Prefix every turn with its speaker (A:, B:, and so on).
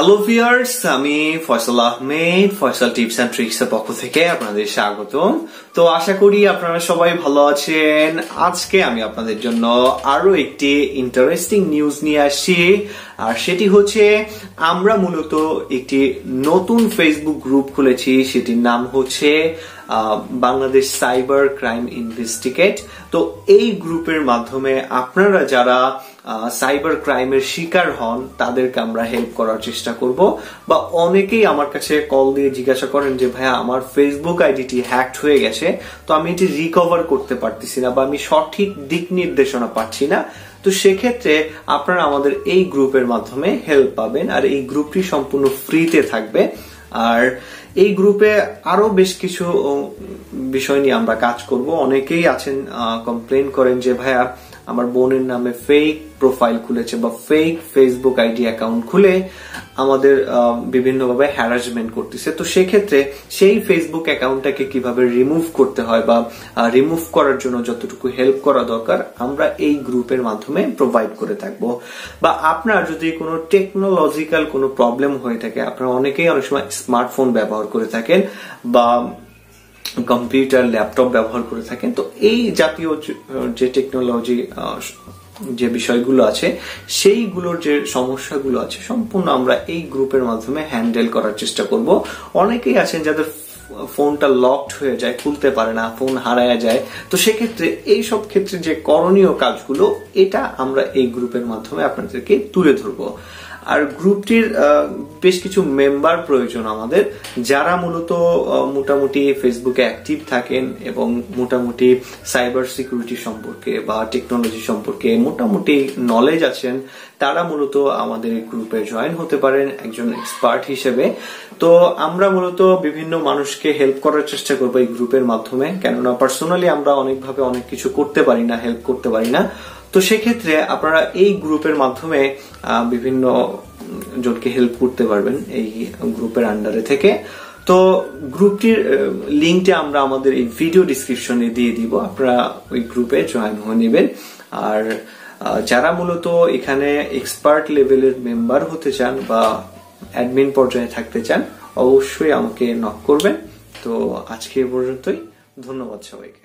A: Hello viewers, আমি Faisal Ahmed, Faisal tips and tricks এর পক্ষ থেকে আপনাদের স্বাগতম। তো আশা করি আপনারা সবাই ভালো আছেন। আজকে আমি আপনাদের জন্য আরো একটি ইন্টারেস্টিং নিউজ নিয়ে আসছি, আর সেটি হচ্ছে আমরা মূলত একটি নতুন ফেসবুক গ্রুপ খুলেছি। সেটির নাম হচ্ছে বাংলাদেশ সাইবার ক্রাইম ইনভেস্টিগেট। তো এই গ্রুপের মাধ্যমে আপনারা যারা সাইবার ক্রাইমের শিকার হন তাদেরকে আমরা হেল্প করার চেষ্টা করব। বা অনেকেই আমার কাছে কল দিয়ে জিজ্ঞাসা করেন যে ভাইয়া আমার ফেসবুক আইডিটি হ্যাকড হয়ে গেছে, তো আমি এটি রিকভার করতে পারতেছি না বা আমি সঠিক দিক নির্দেশনা পাচ্ছি না। তো সেক্ষেত্রে আপনারা আমাদের এই গ্রুপের মাধ্যমে হেল্প পাবেন, আর এই গ্রুপটি সম্পূর্ণ ফ্রিতে থাকবে। আর এই গ্রুপে আরো বেশ কিছু বিষয় নিয়ে আমরা কাজ করব। অনেকেই আছেন কমপ্লেন করেন যে ভাইয়া আমার বোনের নামে ফেক প্রোফাইল খুলেছে বা ফেক ফেসবুক আইডি অ্যাকাউন্ট খুলে আমাদের বিভিন্নভাবে হ্যারাসমেন্ট করতেছে। তো সেক্ষেত্রে সেই ফেসবুক অ্যাকাউন্টটাকে কিভাবে রিমুভ করতে হয় বা রিমুভ করার জন্য যতটুকু হেল্প করা দরকার আমরা এই গ্রুপের মাধ্যমে প্রোভাইড করে থাকবো। বা আপনার যদি কোনো টেকনোলজিক্যাল কোনো প্রবলেম হয়ে থাকে, আপনারা অনেকেই অনেক সময় স্মার্টফোন ব্যবহার করে থাকেন বা কম্পিউটার ল্যাপটপ ব্যবহার করে থাকেন, তো এই জাতীয় যে টেকনোলজি যে বিষয়গুলো আছে সেইগুলোর যে সমস্যাগুলো আছে সম্পূর্ণ আমরা এই গ্রুপের মাধ্যমে হ্যান্ডেল করার চেষ্টা করব। অনেকেই আছেন যাদের ফোনটা লকড হয়ে যায়, খুলতে পারে না, ফোন হারায়া যায়। তো সেক্ষেত্রে এই সব ক্ষেত্রে যে করণীয় কাজগুলো এটা আমরা এই গ্রুপের মাধ্যমে আপনাদেরকে তুলে ধরবো। আর গ্রুপটির বেশ কিছু মেম্বার প্রয়োজন আমাদের, যারা মূলত মোটামুটি ফেসবুকে অ্যাক্টিভ থাকেন এবং মোটামুটি সাইবার সিকিউরিটি সম্পর্কে বা টেকনোলজি সম্পর্কে মোটামুটি নলেজ আছেন। তারা মূলত আমাদের এই গ্রুপে জয়েন হতে পারেন একজন এক্সপার্ট হিসেবে। তো আমরা মূলত বিভিন্ন মানুষকে হেল্প করার চেষ্টা করবো এই গ্রুপের মাধ্যমে, কেননা পার্সোনালি আমরা অনেকভাবে অনেক কিছু করতে পারি না, হেল্প করতে পারি না। তো সেক্ষেত্রে আপনারা এই গ্রুপের মাধ্যমে বিভিন্ন জনকে হেল্প করতে পারবেন এই গ্রুপের আন্ডারে থেকে। তো গ্রুপটির লিঙ্কটা আমরা আমাদের এই ভিডিও ডিসক্রিপশনে দিয়ে দিব, আপনারা ওই গ্রুপে জয়েন হয়ে নেবেন। আর যারা মূলত এখানে এক্সপার্ট লেভেলের মেম্বার হতে চান বা অ্যাডমিন পর্যায়ে থাকতে চান অবশ্যই আমাকে নক করবেন। তো আজকে এ পর্যন্তই, ধন্যবাদ সবাইকে।